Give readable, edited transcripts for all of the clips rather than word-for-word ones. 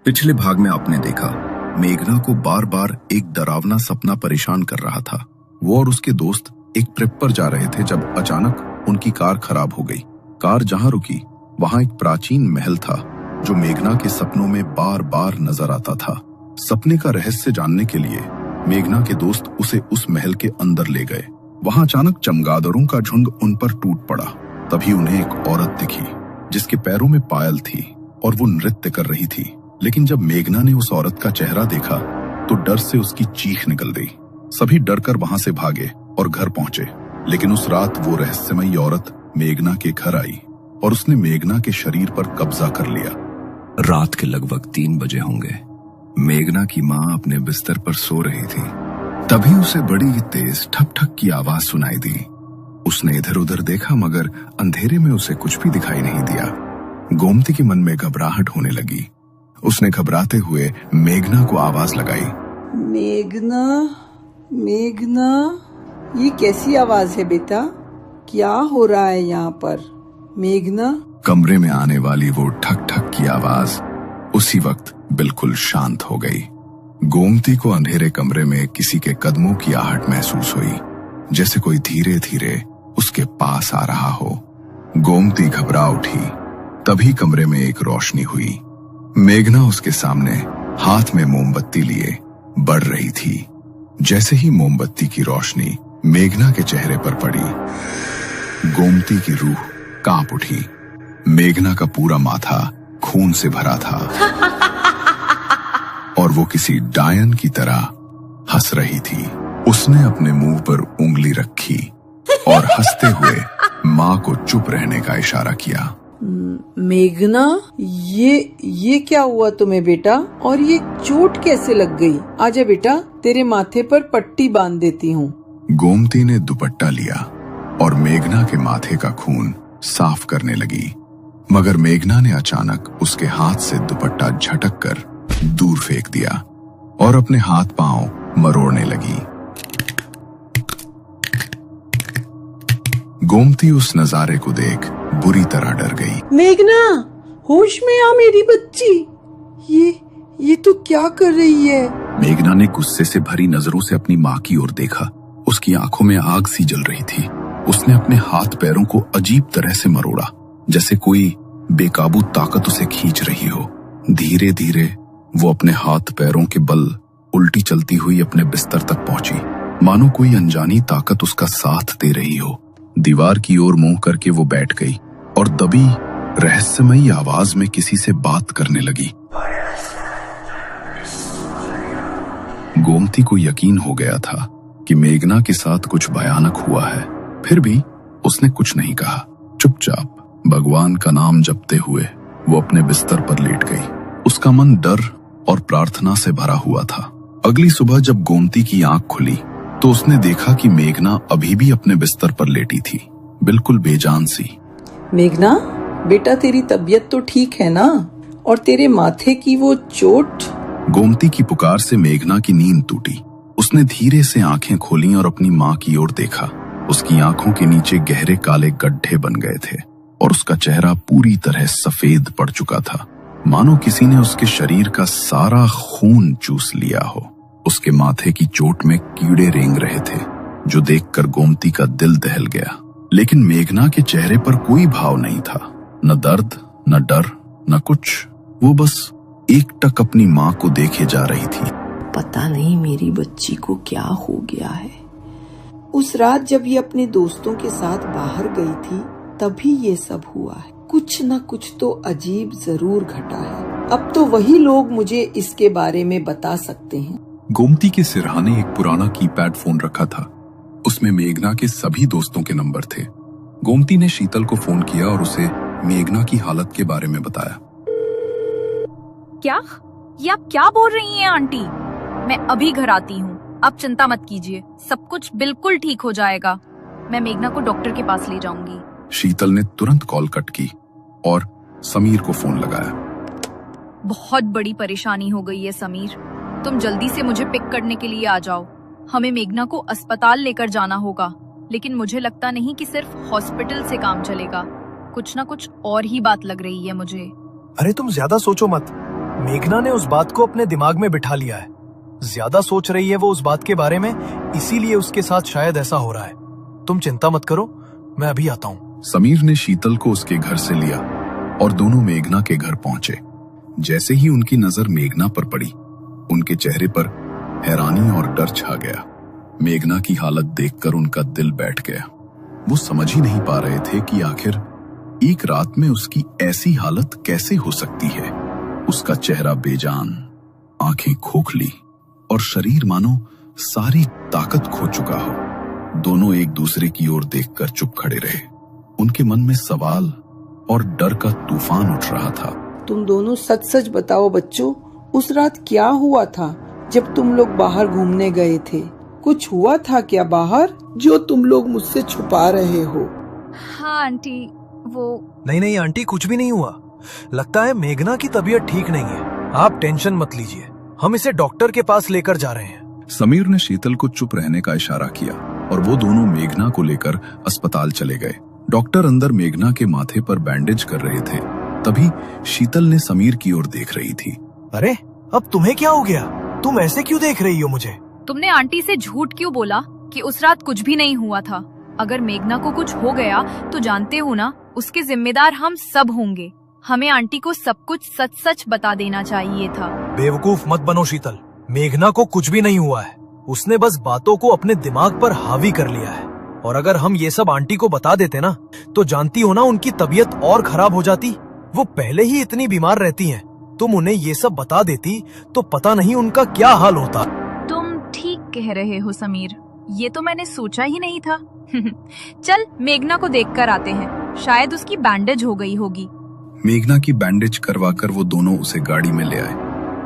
पिछले भाग में आपने देखा मेघना को बार बार एक डरावना सपना परेशान कर रहा था। वो और उसके दोस्त एक ट्रिप पर जा रहे थे जब अचानक उनकी कार खराब हो गई। कार जहां रुकी वहां एक प्राचीन महल था जो मेघना के सपनों में बार बार नजर आता था। सपने का रहस्य जानने के लिए मेघना के दोस्त उसे उस महल के अंदर ले गए। वहां अचानक चमगादड़ों का झुंड उन पर टूट पड़ा। तभी उन्हें एक औरत दिखी जिसके पैरों में पायल थी और वो नृत्य कर रही थी। लेकिन जब मेघना ने उस औरत का चेहरा देखा तो डर से उसकी चीख निकल गई। सभी डरकर वहां से भागे और घर पहुंचे। लेकिन उस रात वो रहस्यमयी औरत मेघना के घर आई और उसने मेघना के शरीर पर कब्जा कर लिया। रात के लगभग 3 बजे होंगे। मेघना की माँ अपने बिस्तर पर सो रही थी। तभी उसे बड़ी तेज ठक ठक की आवाज सुनाई दी। उसने इधर उधर देखा मगर अंधेरे में उसे कुछ भी दिखाई नहीं दिया। गोमती के मन में घबराहट होने लगी। उसने घबराते हुए मेघना को आवाज लगाई, मेघना, मेघना, ये कैसी आवाज है बेटा? क्या हो रहा है यहाँ पर? मेघना। कमरे में आने वाली वो ठक ठक की आवाज उसी वक्त बिल्कुल शांत हो गई। गोमती को अंधेरे कमरे में किसी के कदमों की आहट महसूस हुई, जैसे कोई धीरे धीरे उसके पास आ रहा हो। गोमती घबरा उठी। तभी कमरे में एक रोशनी हुई। मेघना उसके सामने हाथ में मोमबत्ती लिए बढ़ रही थी। जैसे ही मोमबत्ती की रोशनी मेघना के चेहरे पर पड़ी, गोमती की रूह कांप उठी। मेघना का पूरा माथा खून से भरा था और वो किसी डायन की तरह हंस रही थी। उसने अपने मुंह पर उंगली रखी और हंसते हुए माँ को चुप रहने का इशारा किया। मेघना, ये क्या हुआ तुम्हें बेटा? और ये चोट कैसे लग गई? आजा बेटा, तेरे माथे पर पट्टी बांध देती हूँ। गोमती ने दुपट्टा लिया और मेघना के माथे का खून साफ करने लगी। मगर मेघना ने अचानक उसके हाथ से दुपट्टा झटक कर दूर फेंक दिया और अपने हाथ पांव मरोड़ने लगी। गोमती उस नजारे को देख बुरी तरह डर गई। मेघना, होश में आ मेरी बच्ची। ये तो क्या कर रही है? मेघना ने गुस्से से भरी नजरों से अपनी माँ की ओर देखा। उसकी आंखों में आग सी जल रही थी। उसने अपने हाथ पैरों को अजीब तरह से मरोड़ा, जैसे कोई बेकाबू ताकत उसे खींच रही हो। धीरे धीरे वो अपने हाथ पैरों के बल उल्टी चलती हुई अपने बिस्तर तक पहुंची, मानो कोई अनजानी ताकत उसका साथ दे रही हो। दीवार की ओर मुंह करके वो बैठ गई और दबी रहस्यमयी आवाज में किसी से बात करने लगी। गोमती को यकीन हो गया था कि मेघना के साथ कुछ भयानक हुआ है। फिर भी उसने कुछ नहीं कहा। चुपचाप भगवान का नाम जपते हुए वो अपने बिस्तर पर लेट गई। उसका मन डर और प्रार्थना से भरा हुआ था। अगली सुबह जब गोमती की आंख खुली तो उसने देखा कि मेघना अभी भी अपने बिस्तर पर लेटी थी, बिल्कुल बेजान सी। मेघना बेटा, तेरी तबीयत तो ठीक है ना? और तेरे माथे की वो चोट? गोमती की पुकार से मेघना की नींद टूटी। उसने धीरे से आंखें खोली और अपनी माँ की ओर देखा। उसकी आंखों के नीचे गहरे काले गड्ढे बन गए थे और उसका चेहरा पूरी तरह सफेद पड़ चुका था, मानो किसी ने उसके शरीर का सारा खून चूस लिया हो। उसके माथे की चोट में कीड़े रेंग रहे थे, जो देखकर गोमती का दिल दहल गया। लेकिन मेघना के चेहरे पर कोई भाव नहीं था, न दर्द, न डर, न कुछ। वो बस एकटक अपनी माँ को देखे जा रही थी। पता नहीं मेरी बच्ची को क्या हो गया है। उस रात जब ये अपने दोस्तों के साथ बाहर गई थी तभी ये सब हुआ है। कुछ न कुछ तो अजीब जरूर घटा है। अब तो वही लोग मुझे इसके बारे में बता सकते हैं। गोमती के सिरहाने एक पुराना कीपैड फोन रखा था। उसमें मेघना के सभी दोस्तों के नंबर थे। गोमती ने शीतल को फोन किया और उसे मेघना की हालत के बारे में बताया। क्या? ये आप क्या बोल रही हैं आंटी? मैं अभी घर आती हूँ, आप चिंता मत कीजिए, सब कुछ बिल्कुल ठीक हो जाएगा। मैं मेघना को डॉक्टर के पास ले जाऊंगी। शीतल ने तुरंत कॉल कट की और समीर को फोन लगाया। बहुत बड़ी परेशानी हो गई है समीर, तुम जल्दी से मुझे पिक करने के लिए आ जाओ। हमें मेघना को अस्पताल लेकर जाना होगा, लेकिन मुझे लगता नहीं कि सिर्फ हॉस्पिटल से काम चलेगा। कुछ ना कुछ और ही बात लग रही है मुझे। अरे तुम ज्यादा सोचो मत, मेघना ने उस बात को अपने दिमाग में बिठा लिया है। ज्यादा सोच रही है वो उस बात के बारे में, इसीलिए उसके साथ शायद ऐसा हो रहा है। तुम चिंता मत करो, मैं अभी आता हूँ। समीर ने शीतल को उसके घर से लिया और दोनों मेघना के घर पहुंचे। जैसे ही उनकी नजर मेघना पर पड़ी, उनके चेहरे पर हैरानी और डर छा गया। मेघना की हालत देखकर उनका दिल बैठ गया। वो समझ ही नहीं पा रहे थे कि आखिर एक रात में उसकी ऐसी हालत कैसे हो सकती है। उसका चेहरा बेजान, आंखें खोखली और शरीर मानो सारी ताकत खो चुका हो। दोनों एक दूसरे की ओर देखकर चुप खड़े रहे। उनके मन में सवाल और डर का तूफान उठ रहा था। तुम दोनों सच सच बताओ बच्चों, उस रात क्या हुआ था जब तुम लोग बाहर घूमने गए थे? कुछ हुआ था क्या बाहर जो तुम लोग मुझसे छुपा रहे हो? हाँ आंटी, वो नहीं आंटी, कुछ भी नहीं हुआ। लगता है मेघना की तबीयत ठीक नहीं है। आप टेंशन मत लीजिए, हम इसे डॉक्टर के पास लेकर जा रहे हैं। समीर ने शीतल को चुप रहने का इशारा किया और वो दोनों मेघना को लेकर अस्पताल चले गए। डॉक्टर अंदर मेघना के माथे पर बैंडेज कर रहे थे। तभी शीतल ने समीर की ओर देख रही थी। अरे, अब तुम्हें क्या हो गया? तुम ऐसे क्यों देख रही हो मुझे? तुमने आंटी से झूठ क्यों बोला कि उस रात कुछ भी नहीं हुआ था? अगर मेघना को कुछ हो गया तो जानते हो ना, उसके जिम्मेदार हम सब होंगे। हमें आंटी को सब कुछ सच सच बता देना चाहिए था। बेवकूफ मत बनो शीतल, मेघना को कुछ भी नहीं हुआ है। उसने बस बातों को अपने दिमाग पर हावी कर लिया है। और अगर हम ये सब आंटी को बता देते ना, तो जानती हो ना, उनकी तबीयत और खराब हो जाती। वो पहले ही इतनी बीमार रहती हैं। तुम उन्हें ये सब बता देती तो पता नहीं उनका क्या हाल होता। तुम ठीक कह रहे हो समीर, ये तो मैंने सोचा ही नहीं था। चल मेघना को देखकर आते हैं, शायद उसकी बैंडेज हो गई होगी। मेघना की बैंडेज करवाकर वो दोनों उसे गाड़ी में ले आए,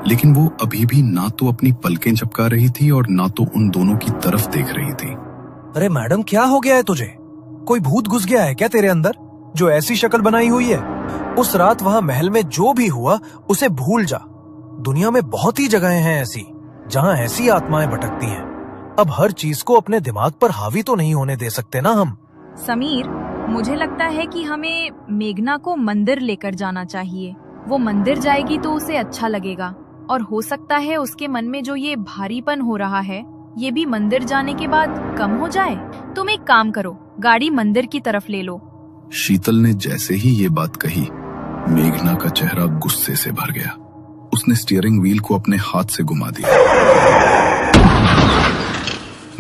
लेकिन वो अभी भी ना तो अपनी पलकें झपका रही थी और ना तो उन दोनों की तरफ देख रही थी। अरे मैडम, क्या हो गया है तुझे? कोई भूत घुस गया है क्या तेरे अंदर, जो ऐसी शक्ल बनाई हुई है? उस रात वहाँ महल में जो भी हुआ उसे भूल जा। दुनिया में बहुत ही जगहें हैं ऐसी जहाँ ऐसी आत्माएं भटकती हैं। अब हर चीज को अपने दिमाग पर हावी तो नहीं होने दे सकते ना हम। समीर, मुझे लगता है कि हमें मेघना को मंदिर लेकर जाना चाहिए। वो मंदिर जाएगी तो उसे अच्छा लगेगा और हो सकता है उसके मन में जो ये भारीपन हो रहा है, ये भी मंदिर जाने के बाद कम हो जाए। तुम एक काम करो, गाड़ी मंदिर की तरफ ले लो। शीतल ने जैसे ही ये बात कही, मेघना का चेहरा गुस्से से भर गया। उसने स्टीयरिंग व्हील को अपने हाथ से घुमा दिया।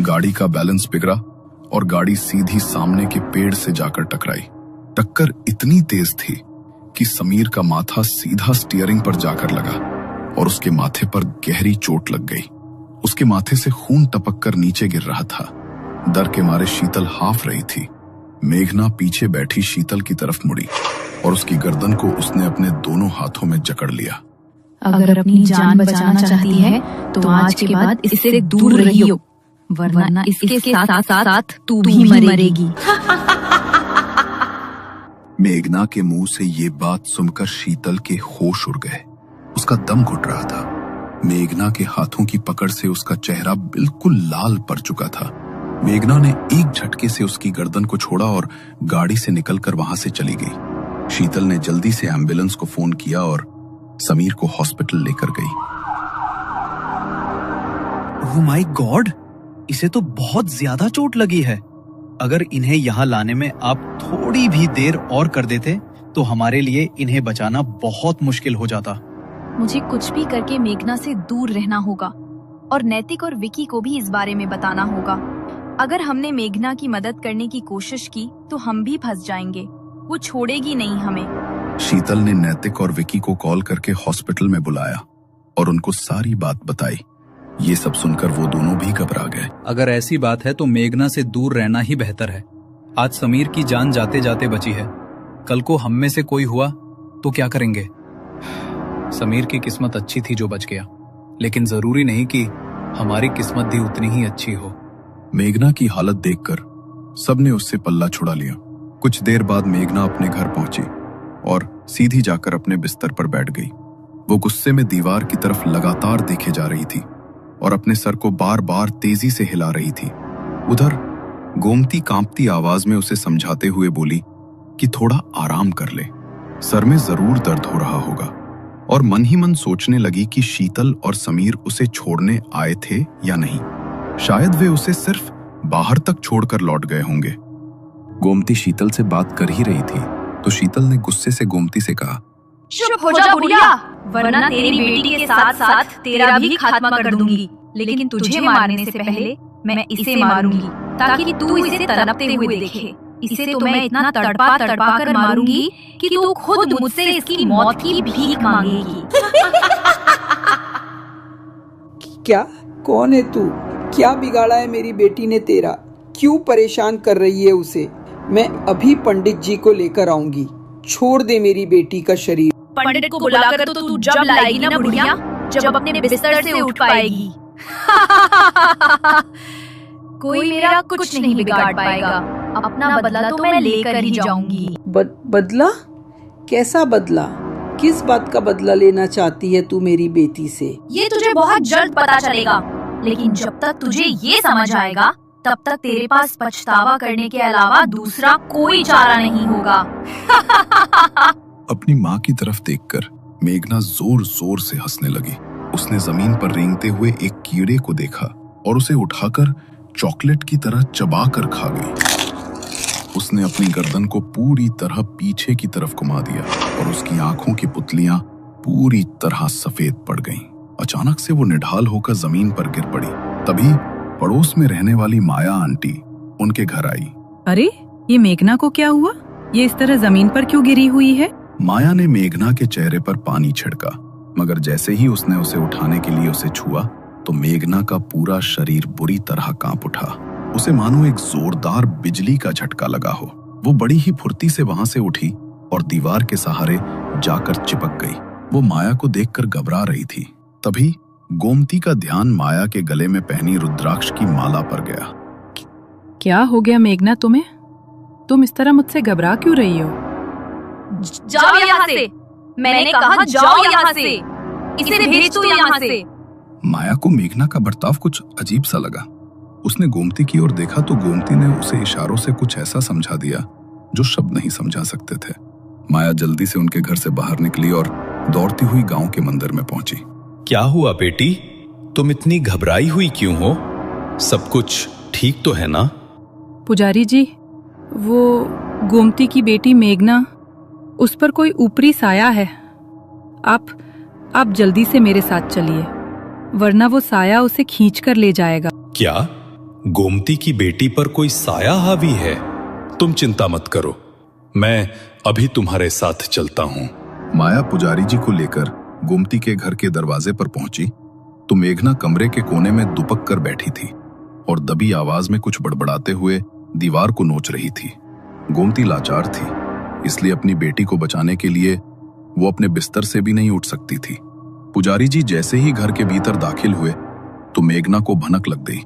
गाड़ी का बैलेंस बिगड़ा और गाड़ी सीधी सामने के पेड़ से जाकर टकराई। टक्कर इतनी तेज थी कि समीर का माथा सीधा स्टीयरिंग पर जाकर लगा और उसके माथे पर गहरी चोट लग गई। उसके माथे से खून टपक कर नीचे गिर रहा था। डर के मारे शीतल हाफ रही थी। मेघना पीछे बैठी शीतल की तरफ मुड़ी और उसकी गर्दन को उसने अपने दोनों हाथों में जकड़ लिया। अगर अपनी जान बचाना चाहती है तो आज के बाद इससे दूर रहियो, वरना इसके साथ साथ तू भी मरेगी। मेघना के मुंह से ये बात सुनकर शीतल के होश उड़ गए। उसका दम घुट रहा था। मेघना के हाथों की पकड़ से उसका चेहरा बिल्कुल लाल पड़ चुका था। मेघना ने एक झटके से उसकी गर्दन को छोड़ा और गाड़ी से निकलकर वहां से चली गई। शीतल ने जल्दी से एम्बुलेंस को फोन किया और समीर को हॉस्पिटल लेकर गई। ओह माय गॉड, इसे तो बहुत ज्यादा चोट लगी है। अगर इन्हें यहाँ लाने में आप थोड़ी भी देर और कर देते तो हमारे लिए इन्हें बचाना बहुत मुश्किल हो जाता। मुझे कुछ भी करके मेघना से दूर रहना होगा और नैतिक और विकी को भी इस बारे में बताना होगा। अगर हमने मेघना की मदद करने की कोशिश की तो हम भी फंस जाएंगे। वो छोड़ेगी नहीं हमें। शीतल ने नैतिक और विकी को कॉल करके हॉस्पिटल में बुलाया और उनको सारी बात बताई। ये सब सुनकर वो दोनों भी घबरा गए। अगर ऐसी बात है तो मेघना से दूर रहना ही बेहतर है। आज समीर की जान जाते जाते बची है, कल को हम में से कोई हुआ तो क्या करेंगे? समीर की किस्मत अच्छी थी जो बच गया, लेकिन जरूरी नहीं कि हमारी किस्मत भी उतनी ही अच्छी हो। मेघना की हालत देखकर सबने उससे पल्ला छुड़ा लिया। कुछ देर बाद मेघना अपने घर पहुंची और सीधी जाकर अपने बिस्तर पर बैठ गई। वो गुस्से में दीवार की तरफ लगातार देखे जा रही थी और अपने सर को बार बार तेजी से हिला रही थी। उधर गोमती कांपती आवाज में उसे समझाते हुए बोली कि थोड़ा आराम कर ले, सर में जरूर दर्द हो रहा होगा। और मन ही मन सोचने लगी कि शीतल और समीर उसे छोड़ने आए थे या नहीं। शायद वे उसे सिर्फ बाहर तक छोड़कर लौट गए होंगे। गोमती शीतल से बात कर ही रही थी तो शीतल ने गुस्से से गोमती से कहा, चुप हो जा बुढ़िया, वरना तेरी बेटी के साथ साथ तेरा भी खात्मा कर दूंगी। लेकिन तुझे मारने से पहले मैं इसे मारूंगी ताकि तू इसे तड़पते हुए देखे। इसे तो मैं इतना तड़पा तड़पा कर मारूंगी कि तू खुद मुझसे इसकी मौत की भीख मांगेगी। क्या? कौन है तू? क्या बिगाड़ा है मेरी बेटी ने तेरा? क्यों परेशान कर रही है उसे? मैं अभी पंडित जी को लेकर आऊंगी। छोड़ दे मेरी बेटी का शरीर। पंडित को बुलाकर तो तू जब लाएगी ना बुढ़िया, जब अपने बिस्तर से उठ पाएगी। कोई मेरा कुछ नहीं बिगाड़ पाएगा। अपना बदला तो मैं लेकर ही जाऊंगी। बदला? कैसा बदला? किस बात का बदला लेना चाहती है तू मेरी बेटी से? ये तुझे बहुत जल्द पता चलेगा, लेकिन जब तक तुझे ये समझ आएगा तब तक तेरे पास पछतावा करने के अलावा दूसरा कोई चारा नहीं होगा। अपनी माँ की तरफ देखकर मेघना जोर जोर से हंसने लगी। उसने जमीन पर रेंगते हुए एक कीड़े को देखा और उसे उठाकर चॉकलेट की तरह चबाकर खा गई। उसने अपनी गर्दन को पूरी तरह पीछे की तरफ घुमा दिया और उसकी आंखों की पुतलियां पूरी तरह सफेद पड़ गईं। अचानक से वो निढाल होकर जमीन पर गिर पड़ी। तभी पड़ोस में रहने वाली माया आंटी उनके घर आई। अरे, ये मेघना को क्या हुआ? ये इस तरह जमीन पर क्यों गिरी हुई है? माया ने मेघना के चेहरे पर पानी छिड़का, मगर जैसे ही उसने उसे उठाने के लिए उसे छुआ तो मेघना का पूरा शरीर बुरी तरह कांप उठा। उसे मानो एक जोरदार बिजली का झटका लगा हो। वो बड़ी ही फुर्ती से वहां से उठी और दीवार के सहारे जाकर चिपक गई। वो माया को देखकर घबरा रही थी। तभी गोमती का ध्यान माया के गले में पहनी रुद्राक्ष की माला पर गया। क्या हो गया मेघना तुम्हें? तुम इस तरह मुझसे घबरा क्यों रही हो? जाओ यहाँ से। मैंने कहा जाओ यहाँ से। इसे भेज तू यहाँ से। माया को मेघना का बर्ताव कुछ अजीब सा लगा। उसने गोमती की ओर देखा तो गोमती ने उसे इशारों से कुछ ऐसा समझा दिया जो शब्द नहीं समझा सकते थे। माया जल्दी से उनके घर से बाहर निकली और दौड़ती हुई गांव के मंदिर में पहुंची। क्या हुआ बेटी? तुम इतनी घबराई हुई क्यों हो? सब कुछ ठीक तो है ना? पुजारी जी, वो गोमती की बेटी मेघना, उस पर कोई ऊपरी साया है। आप जल्दी से मेरे साथ चलिए, वरना वो साया उसे खींच कर ले जाएगा। क्या गोमती की बेटी पर कोई साया हावी है? तुम चिंता मत करो, मैं अभी तुम्हारे साथ चलता हूँ। माया पुजारी जी को लेकर गोमती के घर के दरवाजे पर पहुंची तो मेघना कमरे के कोने में दुपक कर बैठी थी और दबी आवाज में कुछ बड़बड़ाते हुए दीवार को नोच रही थी। गोमती लाचार थी, इसलिए अपनी बेटी को बचाने के लिए वो अपने बिस्तर से भी नहीं उठ सकती थी। पुजारी जी जैसे ही घर के भीतर दाखिल हुए तो मेघना को भनक लग गई।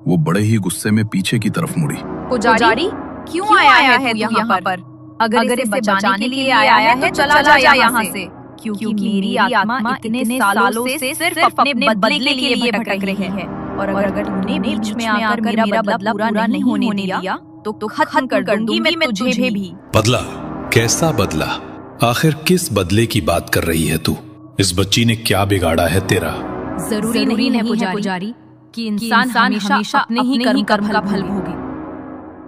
वो बड़े ही गुस्से में पीछे की तरफ मुड़ी। पुजारी, क्यों आया है तू यहाँ पर? अगर इसे बचाने के लिए आया है तो चला जा यहाँ से, क्योंकि मेरी आत्मा इतने सालों से सिर्फ अपने बदले के लिए भटक रही है। और अगर तूने बीच में आकर मेरा बदला पूरा नहीं होने दिया तो खत्म कर दूंगी मैं तुझे भी। बदला? कैसा बदला? आखिर किस बदले की बात कर रही है तू? इस बच्ची ने क्या बिगाड़ा है तेरा? जरूरी नहीं है पुजारी कि इंसान हमेशा अपने ही कर्म का फल भोगे।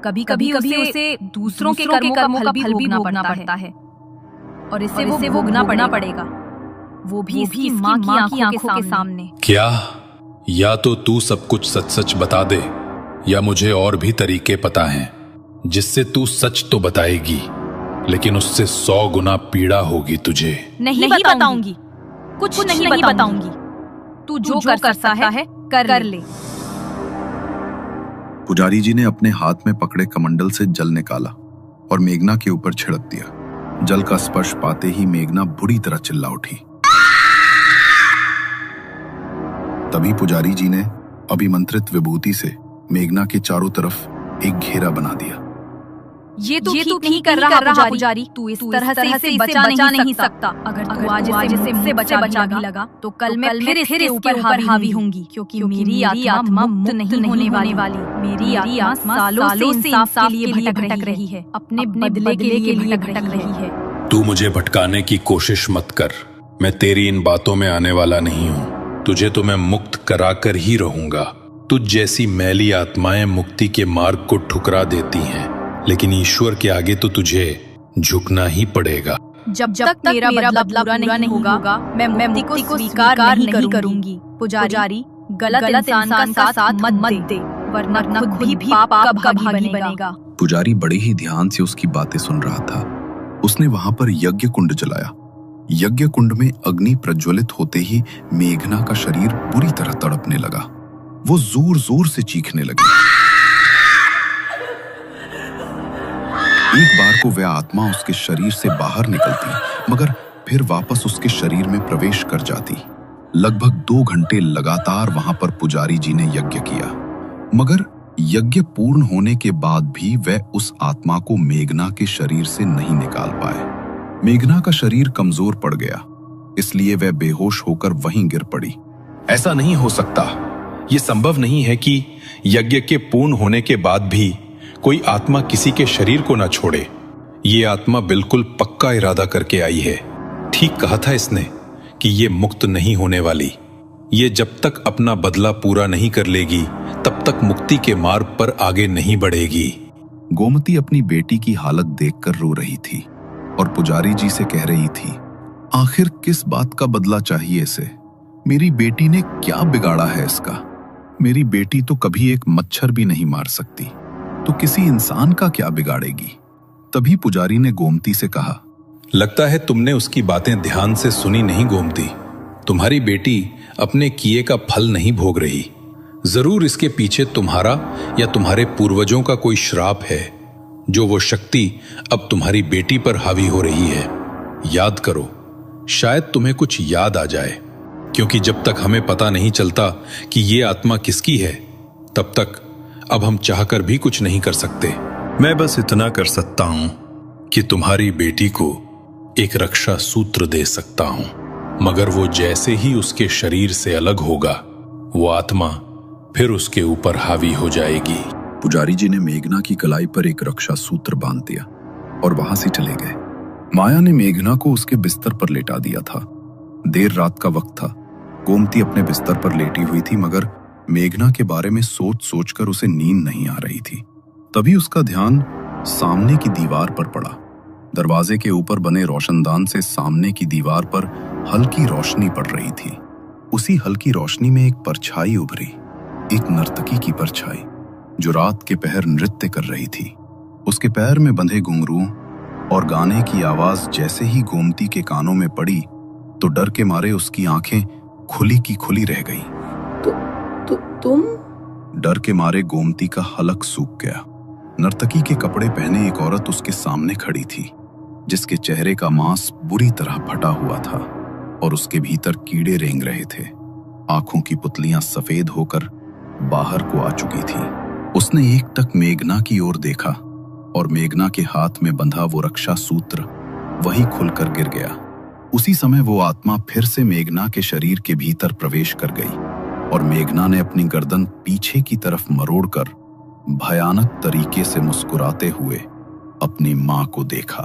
कभी कभी उसे दूसरों के कर्मों का फल भी भोगना पड़ता है और इसे वो भोगना पड़ेगा, वो भी इसकी माँ की आंखों के सामने। क्या? या तो तू सब कुछ सच सच बता दे, या मुझे और भी तरीके पता हैं जिससे तू सच तो बताएगी, लेकिन उससे 100 गुना पीड़ा होगी तुझे। नहीं बताऊंगी, कुछ नहीं बताऊंगी। तू जो कर सकता है कर ले। पुजारी जी ने अपने हाथ में पकड़े कमंडल से जल निकाला और मेघना के ऊपर छिड़क दिया। जल का स्पर्श पाते ही मेघना बुरी तरह चिल्ला उठी। तभी पुजारी जी ने अभिमंत्रित विभूति से मेघना के चारों तरफ एक घेरा बना दिया। ये तो ठीक कर रहा पुजारी। तू इस तरह से इसे बचा नहीं सकता। अगर तू आज इसे मुझसे बचा भी लगा तो कल मैं फिर इसके ऊपर हावी होंगी, क्योंकि मेरी आत्मा मुक्त नहीं होने वाली। मेरी आत्मा सालों से इंसाफ के लिए भटक रही है, अपने बदले के लिए भटक रही है। तू मुझे भटकाने की कोशिश मत कर। मैं तेरी इन बातों में आने वाला नहीं हूं। तुझे तो मैं मुक्त कराकर ही रहूंगा। तुझ जैसी मैली आत्माएं मुक्ति के मार्ग को ठुकरा देती हैं, लेकिन ईश्वर के आगे तो तुझे झुकना ही पड़ेगा। जब तक मेरा बदला पूरा नहीं होगा, मैं मुक्ति को स्वीकार नहीं करूंगी। पुजारी, गलत इंसान का साथ मत दे, वरना खुद भी पाप का भागी बनेगा। पुजारी बड़े ही ध्यान से उसकी बातें सुन रहा था। उसने वहां पर यज्ञ कुंड जलाया। यज्ञ कुंड में अग्नि प्रज्वलित होते ही मेघना का शरीर बुरी तरह तड़पने लगा। वो जोर जोर से चीखने लगी। एक बार को वह आत्मा उसके शरीर से बाहर निकलती, मगर फिर वापस उसके शरीर में प्रवेश कर जाती। लगभग 2 घंटे लगातार वहां पर पुजारी जी ने यज्ञ किया, मगर यज्ञ पूर्ण होने के बाद भी वह उस आत्मा को मेघना के शरीर से नहीं निकाल पाए। मेघना का शरीर कमजोर पड़ गया, इसलिए वह बेहोश होकर वहीं गिर पड़ी। ऐसा नहीं हो सकता। यह संभव नहीं है कि यज्ञ के पूर्ण होने के बाद भी कोई आत्मा किसी के शरीर को न छोड़े। ये आत्मा बिल्कुल पक्का इरादा करके आई है। ठीक कहा था इसने कि ये मुक्त नहीं होने वाली। ये जब तक अपना बदला पूरा नहीं कर लेगी, तब तक मुक्ति के मार्ग पर आगे नहीं बढ़ेगी। गोमती अपनी बेटी की हालत देखकर रो रही थी और पुजारी जी से कह रही थी, आखिर किस बात का बदला चाहिए इसे? मेरी बेटी ने क्या बिगाड़ा है इसका? मेरी बेटी तो कभी एक मच्छर भी नहीं मार सकती, तो किसी इंसान का क्या बिगाड़ेगी? तभी पुजारी ने गोमती से कहा, लगता है तुमने उसकी बातें ध्यान से सुनी नहीं गोमती। तुम्हारी बेटी अपने किए का फल नहीं भोग रही। जरूर इसके पीछे तुम्हारा या तुम्हारे पूर्वजों का कोई श्राप है, जो वो शक्ति अब तुम्हारी बेटी पर हावी हो रही है। याद करो, शायद तुम्हें कुछ याद आ जाए, क्योंकि जब तक हमें पता नहीं चलता कि ये आत्मा किसकी है, तब तक अब हम चाहकर भी कुछ नहीं कर सकते। मैं बस इतना कर सकता हूं कि तुम्हारी बेटी को एक रक्षा सूत्र दे सकता हूं, मगर वो जैसे ही उसके शरीर से अलग होगा, वो आत्मा फिर उसके ऊपर हावी हो जाएगी। पुजारी जी ने मेघना की कलाई पर एक रक्षा सूत्र बांध दिया और वहां से चले गए। माया ने मेघना को उसके बिस्तर पर लेटा दिया था। देर रात का वक्त था। गोमती अपने बिस्तर पर लेटी हुई थी, मगर मेघना के बारे में सोच सोचकर उसे नींद नहीं आ रही थी। तभी उसका ध्यान सामने की दीवार पर पड़ा। दरवाजे के ऊपर बने रोशनदान से सामने की दीवार पर हल्की रोशनी पड़ रही थी। उसी हल्की रोशनी में एक परछाई उभरी, एक नर्तकी की परछाई जो रात के पहर नृत्य कर रही थी। उसके पैर में बंधे घुंघरू और गाने की आवाज जैसे ही गोमती के कानों में पड़ी, तो डर के मारे उसकी आंखें खुली की खुली रह गई। तुम? डर के मारे गोमती का हलक सूख गया। नर्तकी के कपड़े पहने एक औरत उसके सामने खड़ी थी, जिसके चेहरे का मांस बुरी तरह फटा हुआ था और उसके भीतर कीड़े रेंग रहे थे। आंखों की पुतलियां सफेद होकर बाहर को आ चुकी थी। उसने एक टक मेघना की ओर देखा और मेघना के हाथ में बंधा वो रक्षा सूत्र वहीं खुलकर गिर गया। उसी समय वो आत्मा फिर से मेघना के शरीर के भीतर प्रवेश कर गई और मेघना ने अपनी गर्दन पीछे की तरफ मरोड़कर भयानक तरीके से मुस्कुराते हुए अपनी मां को देखा।